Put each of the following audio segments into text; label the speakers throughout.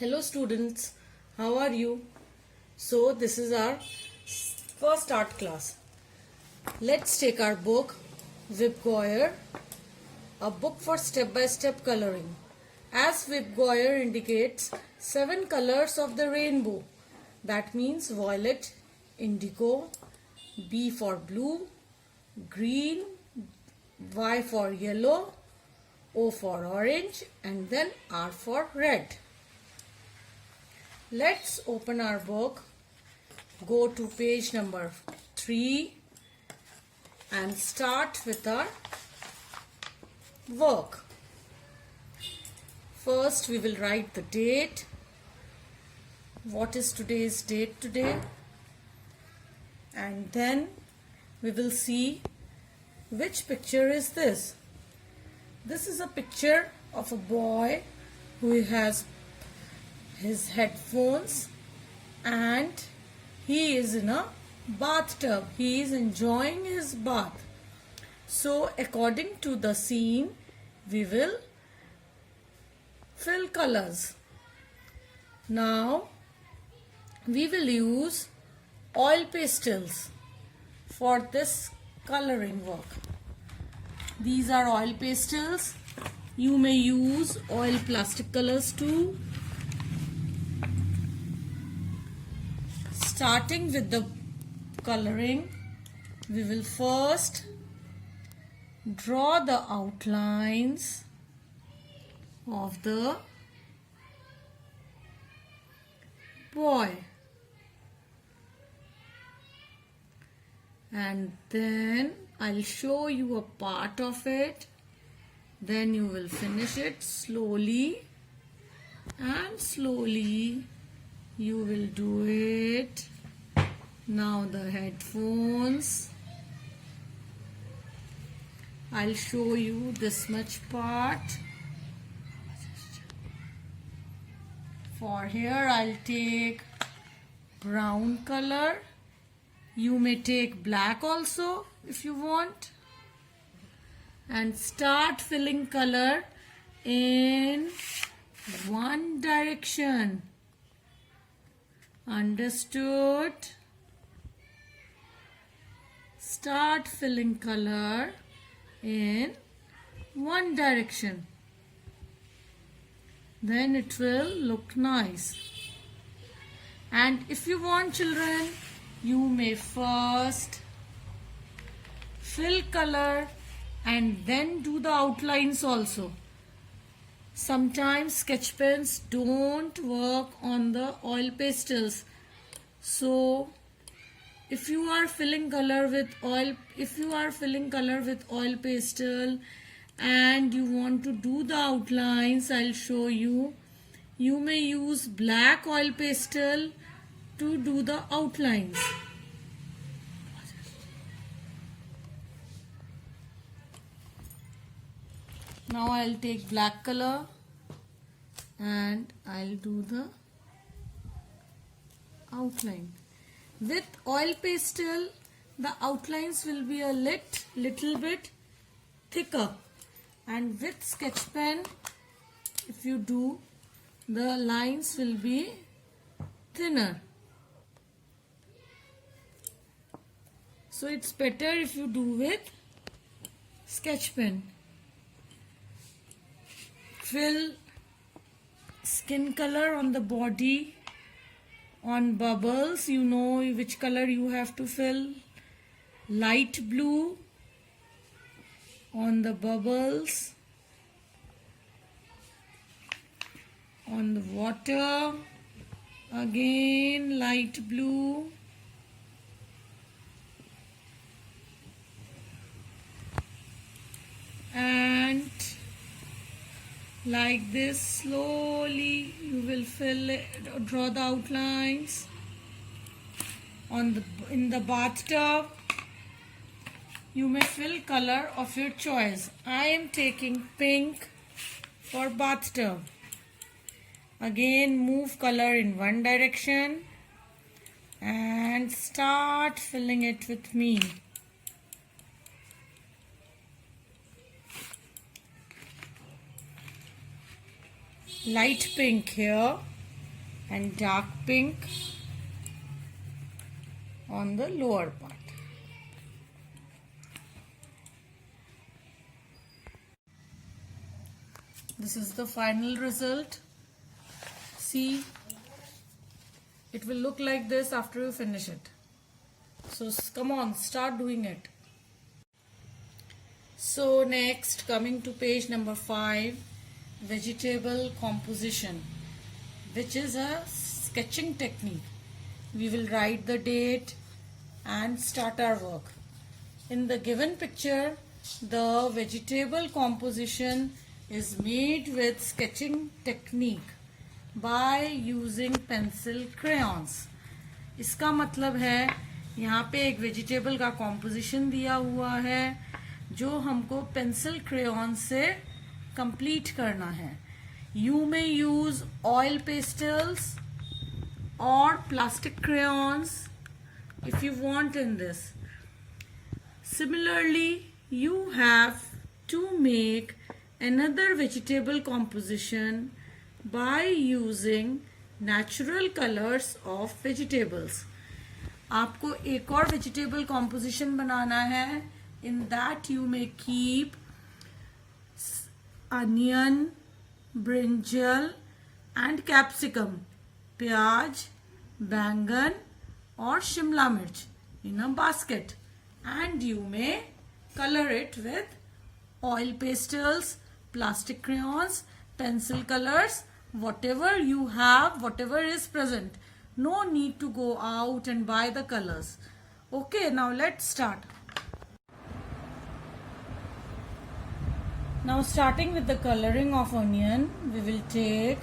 Speaker 1: Hello students, how are you? So this is our first art class. Let's take our book Wip Goyer, a book for step-by-step coloring. As Wip Goyer indicates, 7 colors of the rainbow. That means violet, indigo, B for blue, green, Y for yellow, O for orange, and then R for red. Let's open our book, go to page number 3 and start with our work. First we will write the date. What is today's date today? And then we will see which picture is this. This is a picture of a boy who has his headphones and he is in a bathtub. He is enjoying his bath. So according to the scene, we will fill colors. Now we will use oil pastels for this coloring work. These are oil pastels. You may use oil plastic colors too. Starting with the coloring, we will first draw the outlines of the boy, and then I'll show you a part of it, then you will finish it slowly and slowly. You will do it. Now the headphones. I'll show you this much part. For here I'll take brown color. You may take black also if you want. And start filling color in one direction. Understood? Start filling color in one direction. Then it will look nice. And if you want, children, you may first fill color and then do the outlines also. Sometimes sketch pens don't work on the oil pastels. So if you are filling color with oil pastel and you want to do the outlines, I'll show you. You may use black oil pastel to do the outlines. Now I'll take black color and I'll do the outline. With oil pastel, the outlines will be a little bit thicker, and with sketch pen, if you do, the lines will be thinner. So it's better if you do with sketch pen. Fill skin color on the body, on bubbles. You know which color you have to fill. Light blue on the bubbles, on the water, again light blue. And like this, slowly you will fill it, draw the outlines in the bathtub. You may fill color of your choice. I am taking pink for bathtub. Again, move color in one direction and start filling it with me. Light pink here. and dark pink on the lower part. This is the final result. See, it will look like this after you finish it. So come on, start doing it. So next, coming to page number 5, vegetable composition, which is a sketching technique. We will write the date and start our work. In the given picture, the vegetable composition is made with sketching technique by using pencil crayons. इसका मतलब है यहाँ पे एक vegetable का composition दिया हुआ है जो हमको पेंसिल क्रेयॉन से कंप्लीट करना है. You may use oil pastels or plastic crayons if you want in this. Similarly, you have to make another vegetable composition by using natural colors of vegetables. आपको एक और vegetable composition बनाना है. In that you may keep onion, brinjal and capsicum, प्याज, बैंगन और शिमला मिर्च in a basket, and you may color it with oil pastels, plastic crayons, pencil colors, whatever you have, whatever is present. No need to go out and buy the colors. Okay, now let's start. Now starting with the coloring of onion, we will take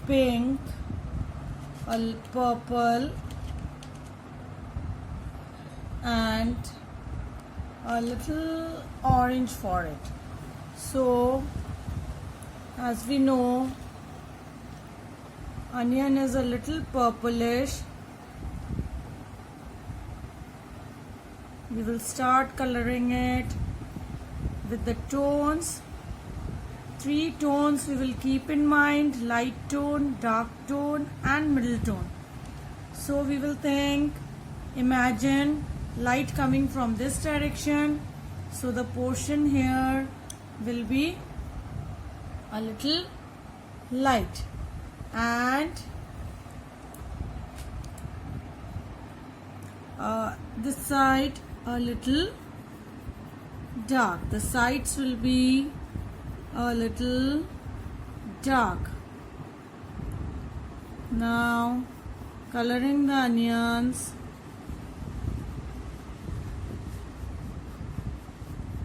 Speaker 1: pink, purple and a little orange for it. So as we know, onion is a little purplish. We will start coloring it with the tones. 3 tones we will keep in mind: light tone, dark tone and middle tone. So we will imagine light coming from this direction. So the portion here will be a little light and this side a little dark. The sides will be a little dark. Now coloring the onions.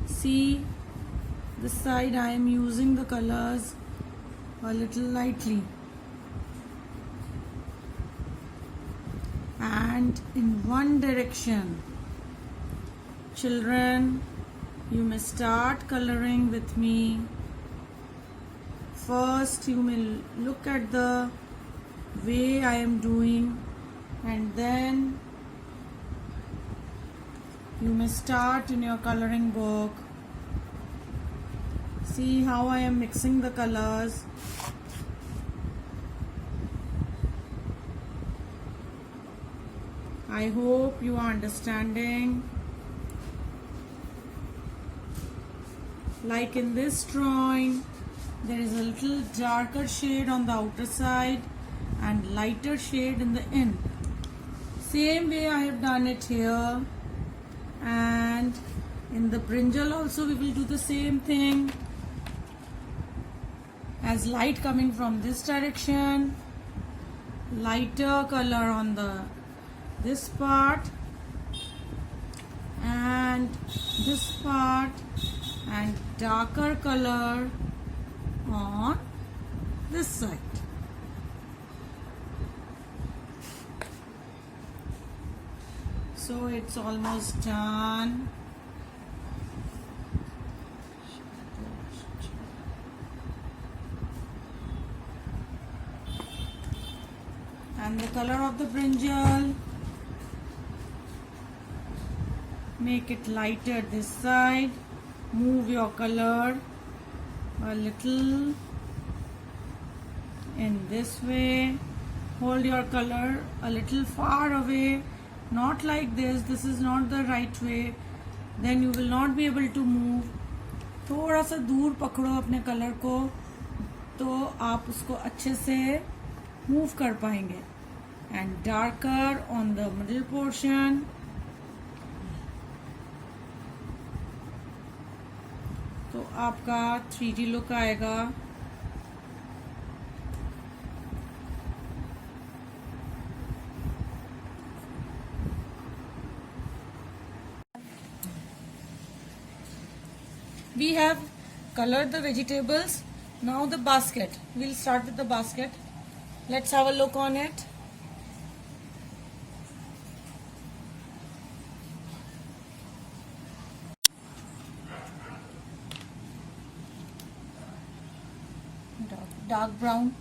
Speaker 1: See, this side I am using the colors a little lightly, and in one direction. Children, you may start coloring with me. First you may look at the way I am doing, and then you may start in your coloring book. See how I am mixing the colors. I hope you are understanding. Like in this drawing, there is a little darker shade on the outer side and lighter shade in the end. Same way I have done it here, and in the brinjal also we will do the same thing. As light coming from this direction, lighter color on this part and this part, and darker color on this side. So it's almost done. And the color of the brinjal, make it lighter this side. Move your color a little in this way. Hold your color a little far away, not like this. This is not the right way. Then you will not be able to move. थोड़ा सा दूर पकड़ो अपने colour को, तो आप उसको अच्छे से मूव कर पाएंगे. And darker on the middle portion. तो आपका 3D लुक आएगा. We have colored the vegetables. Now the basket. We'll start with the basket. Let's have a look on it. Dark brown.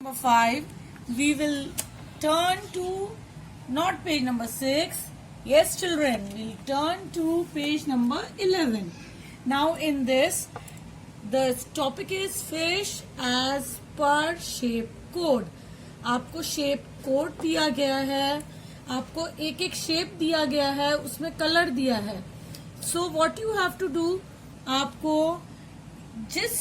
Speaker 1: Number 5, we will turn to not page number 6. Yes, children, we'll turn to page number 11. Now in this, the topic is fish as per shape code. आपको shape code दिया गया है, आपको एक एक shape दिया गया है, उसमें कलर दिया है. So what you have to do, आपको जिस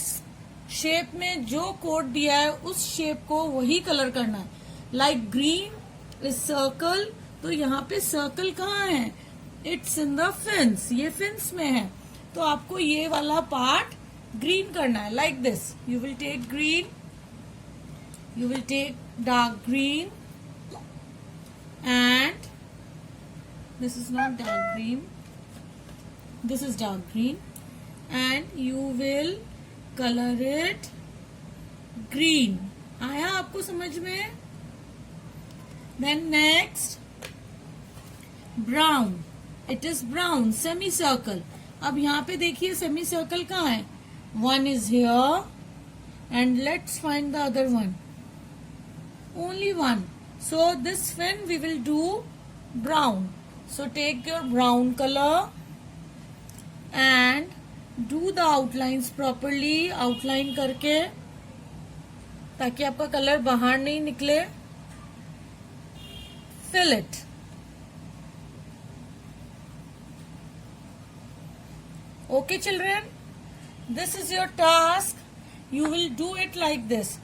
Speaker 1: शेप में जो कोड दिया है उस शेप को वही कलर करना है. लाइक ग्रीन इज सर्कल, तो यहाँ पे सर्कल कहाँ है? It's in the fins. ये फिन्स में है, तो आपको ये वाला पार्ट ग्रीन करना है. Like this, you will take green, you will take dark green, and this is not dark green, this is dark green, and you will color it green. आया आपको समझ में? Then next brown, it is brown semicircle. अब यहाँ पे देखिए semicircle कहाँ है? One is here, and let's find the other one. Only one. So this fin we will do brown. So take your brown color and do the outlines properly. Outline करके, ताकि आपका colour बाहर नहीं निकले. Fill it. Okay, children, this is your task. You will do it like this.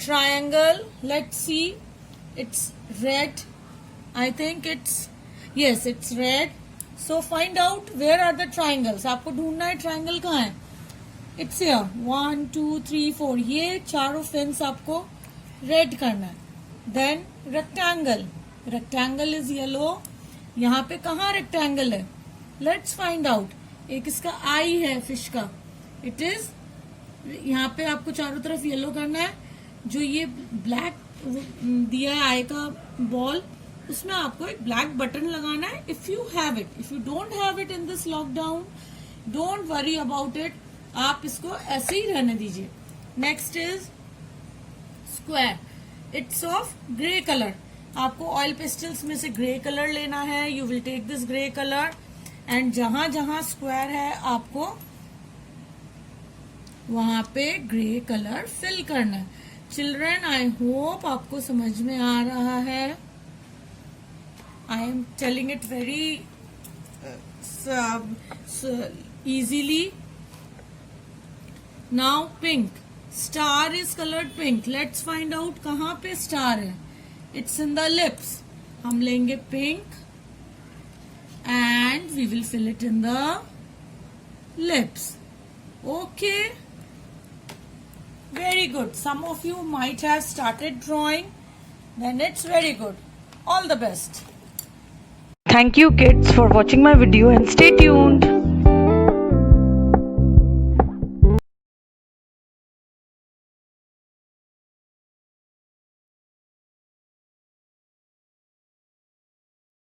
Speaker 1: Triangle, let's see, it's red. I think it's, yes, it's red. So find out where are the triangles. आपको ढूंढना है triangle कहाँ है. It's here. 1, 2, 3, 4. ये चारों fins आपको red करना है. Then rectangle. Rectangle is yellow. यहाँ पे कहाँ rectangle है? Let's find out. एक इसका eye है fish का. It is, यहाँ पे आपको चारों तरफ yellow करना है. जो ये ब्लैक दिया है आई का बॉल, उसमें आपको एक ब्लैक बटन लगाना है. If you have it, if you don't have it in this lockdown, don't worry about it. आप इसको ऐसे ही रहने दीजिए. Next is square. It's of grey colour. आपको ऑयल पेस्टल्स में से ग्रे कलर लेना है. You will take this grey colour, and जहां जहां स्क्वायर है आपको वहां पे ग्रे कलर फिल करना है. चिल्ड्रन, आई होप आपको समझ में आ रहा है. I am telling it very easily. Now pink. Star is colored pink. Let's find out कहाँ पे star है. It's in the lips. हम लेंगे pink and we will fill it in the lips. Okay. Very good. Some of you might have started drawing. Then it's very good. All the best.
Speaker 2: Thank you kids for watching my video and stay tuned.